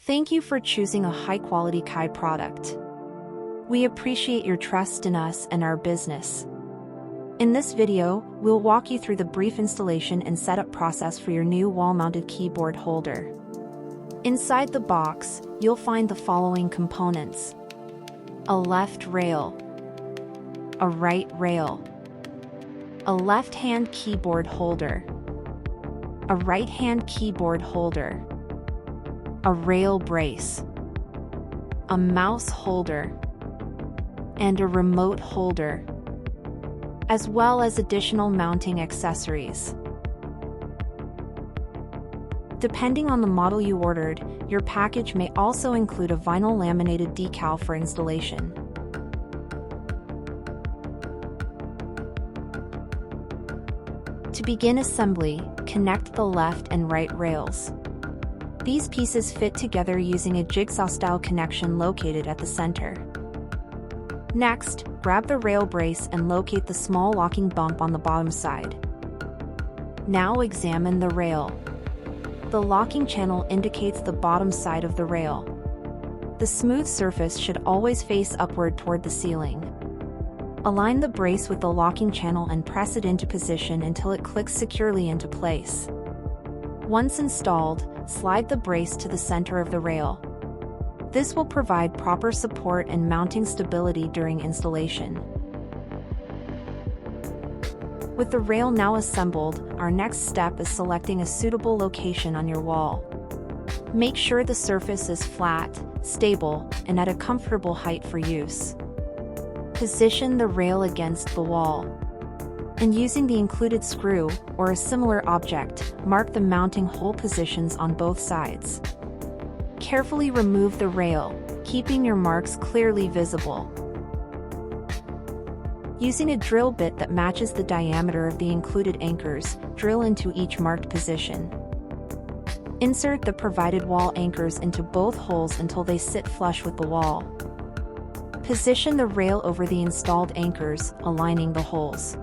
Thank you for choosing a high-quality Kai product. We appreciate your trust in us and our business. In this video, we'll walk you through the brief installation and setup process for your new wall-mounted keyboard holder. Inside the box, you'll find the following components: a left rail, a right rail, a left-hand keyboard holder, a right-hand keyboard holder, a rail brace, a mouse holder, and a remote holder, as well as additional mounting accessories. Depending on the model you ordered, your package may also include a vinyl laminated decal for installation. To begin assembly, connect the left and right rails. These pieces fit together using a jigsaw-style connection located at the center. Next, grab the rail brace and locate the small locking bump on the bottom side. Now examine the rail. The locking channel indicates the bottom side of the rail. The smooth surface should always face upward toward the ceiling. Align the brace with the locking channel and press it into position until it clicks securely into place. Once installed, slide the brace to the center of the rail. This will provide proper support and mounting stability during installation. With the rail now assembled, our next step is selecting a suitable location on your wall. Make sure the surface is flat, stable, and at a comfortable height for use. Position the rail against the wall. And using the included screw, or a similar object, mark the mounting hole positions on both sides. Carefully remove the rail, keeping your marks clearly visible. Using a drill bit that matches the diameter of the included anchors, drill into each marked position. Insert the provided wall anchors into both holes until they sit flush with the wall. Position the rail over the installed anchors, aligning the holes.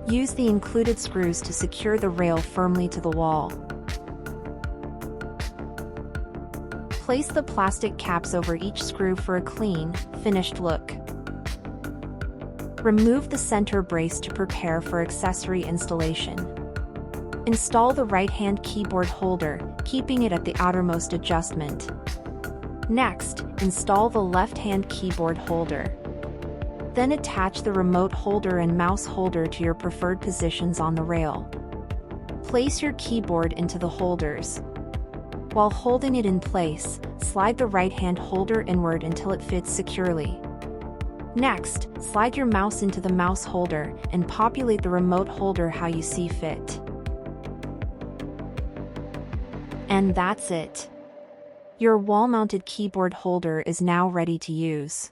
Use the included screws to secure the rail firmly to the wall. Place the plastic caps over each screw for a clean, finished look. Remove the center brace to prepare for accessory installation. Install the right-hand keyboard holder, keeping it at the outermost adjustment. Next, install the left-hand keyboard holder. Then attach the remote holder and mouse holder to your preferred positions on the rail. Place your keyboard into the holders. While holding it in place, slide the right-hand holder inward until it fits securely. Next, slide your mouse into the mouse holder and populate the remote holder how you see fit. And that's it. Your wall-mounted keyboard holder is now ready to use.